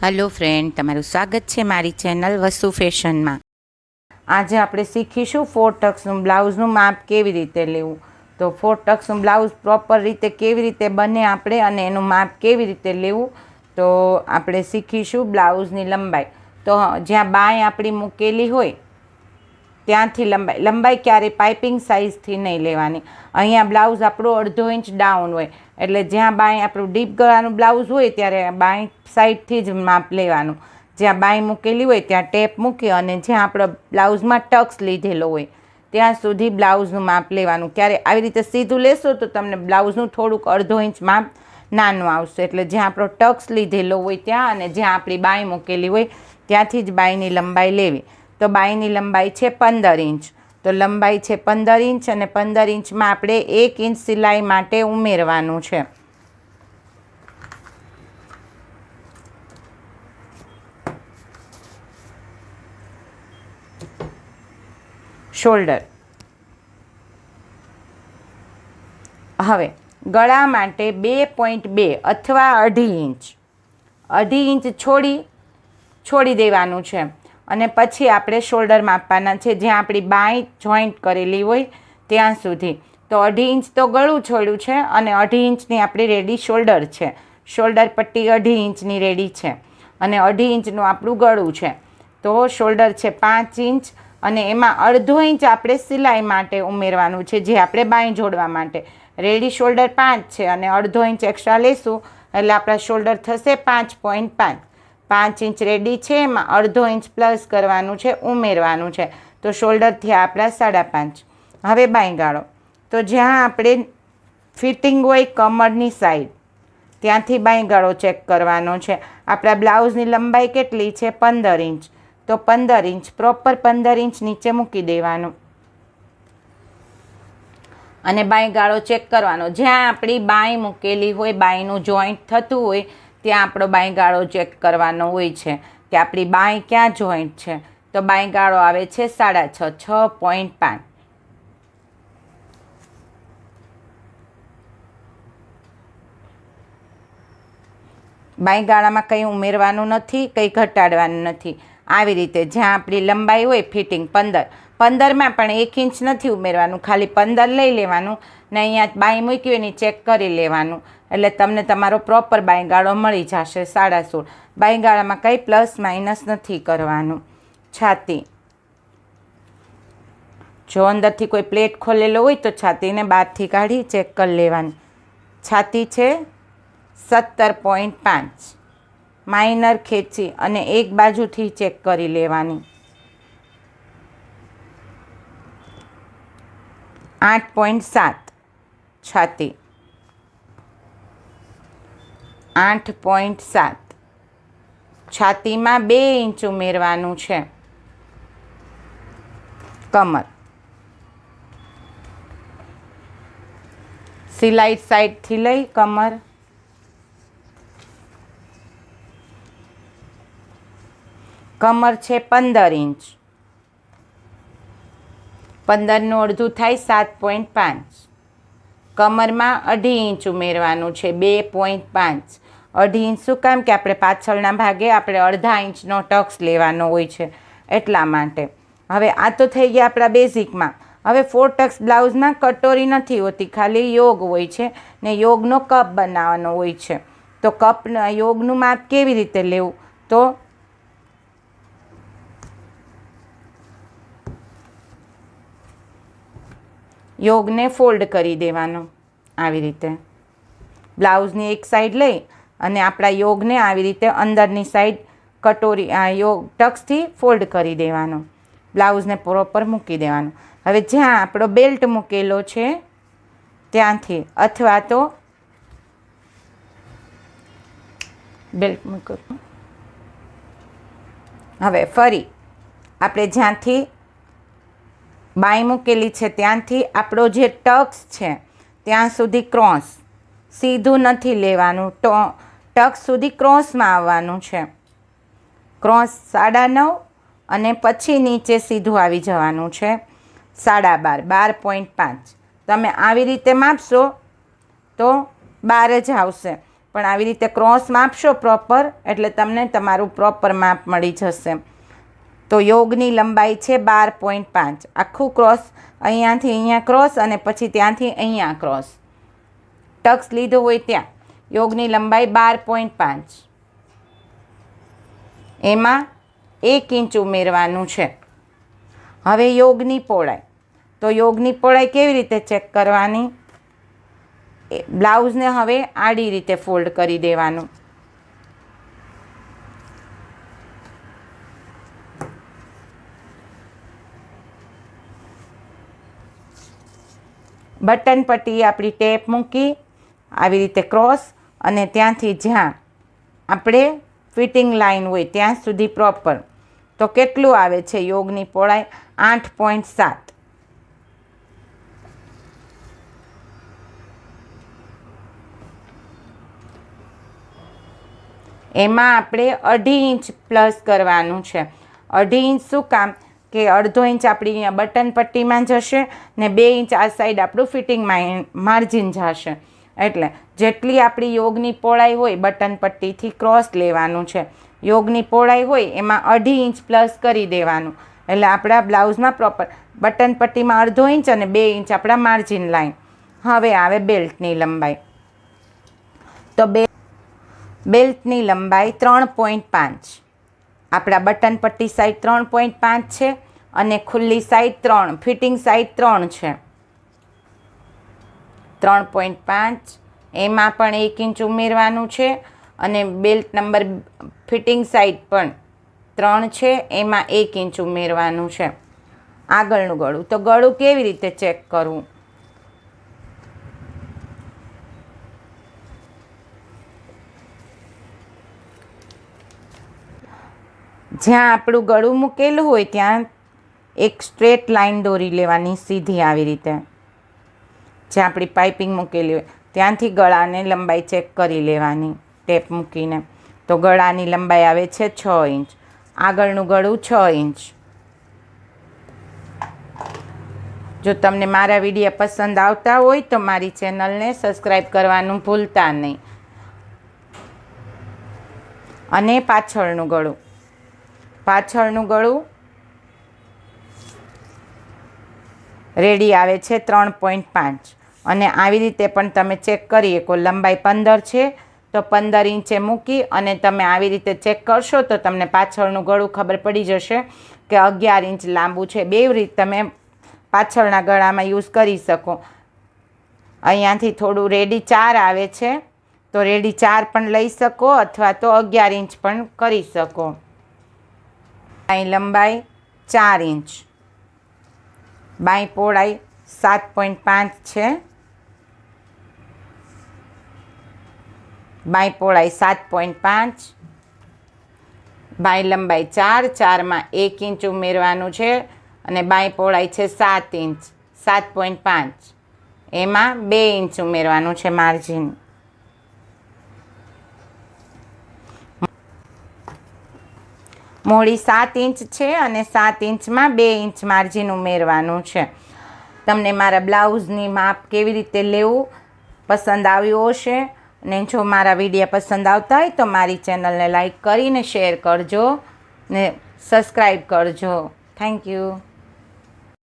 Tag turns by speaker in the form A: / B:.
A: Hello friend, તમારું સ્વાગત છે મારી ચેનલ વસુ ફેશનમાં. આજે આપણે શીખીશું 4 ટક્સનું બ્લાઉઝનું માપ કેવી રીતે લેવું. તો 4 ટક્સનું બ્લાઉઝ પ્રોપર રીતે કેવી રીતે બને આપણે અને એનું માપ કેવી રીતે લેવું તો આપણે શીખીશું. બ્લાઉઝની લંબાઈ તો જ્યાં બાંય આપણી મૂકેલી હોય ત્યાંથી લંબાઈ ક્યારેય પાઇપિંગ સાઇઝથી નહીં લેવાની. અહીંયા બ્લાઉઝ આપણો 1/2 ઇંચ ડાઉન હોય એટલે જ્યાં બાંય આપણું ડીપ ગળાનું બ્લાઉઝ હોય ત્યારે બાંય સાઈડથી જ માપ લેવાનું. જ્યાં બાંય મૂકેલી હોય ત્યાં ટેપ મૂકી અને જ્યાં આપણે બ્લાઉઝમાં ટક્સ લીધેલો હોય ત્યાં સુધી બ્લાઉઝનું માપ લેવાનું. ક્યારે આવી રીતે સીધું લેશો તો તમને બ્લાઉઝનું થોડુંક 1/2 ઇંચ માપ નાનું આવશે. એટલે જ્યાં આપણો ટક્સ લીધેલો હોય ત્યાં અને જ્યાં આપણી બાંય મૂકેલી હોય ત્યાંથી જ બાંયની લંબાઈ લેવી. તો બાંયની લંબાઈ છે 15 ઇંચ. તો લંબાઈ છે 15 ઇંચ અને 15 ઇંચમાં આપણે 1 ઇંચ સિલાઈ માટે ઉમેરવાનું છે. શોલ્ડર. હવે ગળા માટે 2.2 અથવા 2.5 ઇંચ 2.5 ઇંચ છોડી દેવાનું છે અને પછી આપણે શોલ્ડર માપવાના છે જ્યાં આપણી બાંય જોઈન્ટ કરેલી હોય ત્યાં સુધી. તો 2.5 ઇંચ તો ગળું છોડ્યું છે અને 2.5 ઇંચની આપણી રેડી શોલ્ડર છે. શોલ્ડર પટ્ટી 2.5 ઇંચની રેડી છે અને 2.5 ઇંચનું આપણું ગળું છે. તો શોલ્ડર છે 5 ઇંચ અને એમાં 1/2 ઇંચ આપણે સિલાઈ માટે ઉમેરવાનું છે જે આપણે બાંય જોડવા માટે. રેડી શોલ્ડર 5 છે અને 1/2 ઇંચ એક્સ્ટ્રા લેશું એટલે આપણા શોલ્ડર થશે 5.5. 5 ઇંચ રેડી છે એમાં 1/2 ઇંચ પ્લસ કરવાનું છે, ઉમેરવાનું છે. તો શોલ્ડર થયા આપણા 5.5. હવે બાંય ગાળો તો જ્યાં આપણે ફિટિંગ હોય કમરની સાઈડ ત્યાંથી બાંય ગાળો ચેક કરવાનો છે. આપણા બ્લાઉઝની લંબાઈ કેટલી છે 15 ઇંચ. તો 15 ઇંચ પ્રોપર 15 ઇંચ નીચે મૂકી દેવાનું અને બાંય ગાળો ચેક કરવાનો. જ્યાં આપણી બાંય મૂકેલી હોય બાંયનું જોઈન્ટ થતું હોય ત્યાં આપણો બાંય ગાળો ચેક કરવાનો હોય છે કે આપણી બાંય ક્યાં જોઈન્ટ છે. તો બાંય ગાળો આવે છે 6.5 6.5. બાંય ગાળામાં કંઈ ઉમેરવાનું નથી, કંઈ ઘટાડવાનું નથી. આવી રીતે જ્યાં આપણી લંબાઈ હોય ફિટિંગ 15માં પણ 1 ઇંચ નથી ઉમેરવાનું, ખાલી 15 લઈ લેવાનું ને અહીંયા બાંય મૂકી હોય એની ચેક કરી લેવાનું એટલે તમને તમારો પ્રોપર બાંય ગાળો મળી જશે 16.5. બાંય ગાળામાં કંઈ પ્લસ માઇનસ નથી કરવાનું. છાતી જો અંદરથી કોઈ પ્લેટ ખોલેલો હોય તો છાતીને બહારથી કાઢી ચેક કરી લેવાની. છાતી છે 17.5. માઇનર ખેંચી અને એક બાજુથી ચેક કરી લેવાની. 8.7 છાતી 8.7. છાતીમાં 2 ઇંચ ઉમેરવાનું છે. કમર સિલાઈ સાઈડથી લઈ કમર છે 15 ઇંચ. 15નું અડધું થાય 7.5. કમરમાં 2.5 ઇંચ ઉમેરવાનું છે 2.5. 2.5 ઇંચ શું કામ કે આપણે પાછળના ભાગે આપણે 1/2 ઇંચનો ટક્સ લેવાનો હોય છે એટલા માટે. હવે આ તો થઈ ગયા આપણા બેઝિકમાં. હવે 4 ટક્સ બ્લાઉઝમાં કટોરી નથી હોતી, ખાલી યોગ હોય છે ને યોગનો કપ બનાવવાનો હોય છે. તો યોગનું માપ કેવી રીતે લેવું તો યોગને ફોલ્ડ કરી દેવાનો આવી રીતે. બ્લાઉઝની એક સાઈડ લઈ અને આપણા યોગને આવી રીતે અંદરની સાઈડ કટોરી યોગ ટક્સથી ફોલ્ડ કરી દેવાનો. બ્લાઉઝને પ્રોપર મૂકી દેવાનું. હવે જ્યાં આપણો બેલ્ટ મૂકેલો છે ત્યાંથી અથવા તો બેલ્ટ મૂકો. હવે ફરી આપણે જ્યાંથી બાંય મૂકેલી છે ત્યાંથી આપણો જે ટક્સ છે ત્યાં સુધી ક્રોસ સીધું નથી લેવાનું. ટક્સ સુધી ક્રોસમાં આવવાનું છે. ક્રોસ 9.5 અને પછી નીચે સીધું આવી જવાનું છે 12.5 12.5. તમે આવી રીતે માપશો તો 12 જ આવશે. પણ આવી રીતે ક્રોસ માપશો પ્રોપર એટલે તમને તમારું પ્રોપર માપ મળી જશે. તો યોગની લંબાઈ છે 12.5. આખું ક્રોસ અહીંયાથી અહીંયા ક્રોસ અને પછી ત્યાંથી અહીંયા ક્રોસ ટક્સ લીધો હોય ત્યાં યોગની લંબાઈ 12.5. એમાં 1 ઇંચ ઉમેરવાનું છે. હવે યોગની પહોળાઈ. તો યોગની પહોળાઈ કેવી રીતે ચેક કરવાની? બ્લાઉઝને હવે આડી રીતે ફોલ્ડ કરી દેવાનું. બટન પટ્ટી આપણી ટેપ મૂકી આવી રીતે ક્રોસ અને ત્યાંથી જ્યાં આપણે ફિટિંગ લાઈન હોય ત્યાં સુધી પ્રોપર. તો કેટલું આવે છે યોગની પહોળાઈ? 8.7. એમાં આપણે 1.5 ઇંચ પ્લસ કરવાનું છે. 1.5 ઇંચ શું કામ? કે 1/2 ઇંચ આપણી અહીંયા બટન પટ્ટીમાં જશે ને 2 ઇંચ આ સાઈડ આપણું ફિટિંગમાં માર્જિન જશે. એટલે જેટલી આપણી યોગની પહોળાઈ હોય બટન પટ્ટીથી ક્રોસ લેવાનું છે. યોગની પહોળાઈ હોય એમાં 1.5 ઇંચ પ્લસ કરી દેવાનું. એટલે આપણા બ્લાઉઝમાં પ્રોપર બટન પટ્ટીમાં 1/2 ઇંચ અને 2 ઇંચ આપણા માર્જિન લાઈન. હવે આવે બેલ્ટની લંબાઈ. તો બેલ્ટની લંબાઈ 3.5. આપણા બટન પટ્ટી સાઈડ 3.5 છે અને ખુલ્લી સાઈડ 3, ફિટિંગ સાઈડ 3 છે. 3.5. એમાં પણ 1 ઇંચ ઉમેરવાનું છે અને બેલ્ટ નંબર ફિટિંગ સાઈડ પણ 3 છે, એમાં 1 ઇંચ ઉમેરવાનું છે. આગળનું ગળું. તો ગળું કેવી રીતે ચેક કરવું? જ્યાં આપણું ગળું મૂકેલું હોય ત્યાં એક સ્ટ્રેટ લાઈન દોરી લેવાની સીધી આવી રીતે. જ્યાં આપણી પાઇપિંગ મૂકેલી હોય ત્યાંથી ગળાને લંબાઈ ચેક કરી લેવાની ટેપ મૂકીને. તો ગળાની લંબાઈ આવે છે 6 ઇંચ. આગળનું ગળું 6 ઇંચ. જો તમને મારા વિડીયો પસંદ આવતા હોય તો મારી ચેનલને સબસ્ક્રાઈબ કરવાનું ભૂલતા નહીં. અને પાછળનું ગળું. પાછળનું ગળું રેડી આવે છે 3.5. અને આવી રીતે પણ તમે ચેક કરી શકો. લંબાઈ 15 છે તો 15 ઇંચે મૂકી અને તમે આવી રીતે ચેક કરશો તો તમને પાછળનું ગળું ખબર પડી જશે કે 11 ઇંચ લાંબુ છે. બે રીતે તમે પાછળના ગળામાં યુઝ કરી શકો. અહીંયાથી થોડું રેડી 4 આવે છે તો રેડી 4 પણ લઈ શકો અથવા તો 11 ઇંચ પણ કરી શકો. બાંય લંબાઈ 4 ઇંચ. બાંય પહોળાઈ 7.5 છે. બાંય પહોળાઈ 7.5. બાંય લંબાઈ 4. 4માં 1 ઇંચ ઉમેરવાનું છે અને બાંય પહોળાઈ છે 7 ઇંચ. 7.5. એમાં 2 ઇંચ ઉમેરવાનું છે માર્જિન. મોડી 7 ઇંચ છે અને 7 ઇંચમાં 2 ઇંચ માર્જિન ઉમેરવાનું છે. તમને મારા બ્લાઉઝની માપ કેવી રીતે લેવું પસંદ આવ્યું હશે. ને જો મારા વિડીયો પસંદ આવતા હોય તો મારી ચેનલને લાઈક કરીને શેર કરજો ને સબસ્ક્રાઈબ કરજો. Thank you.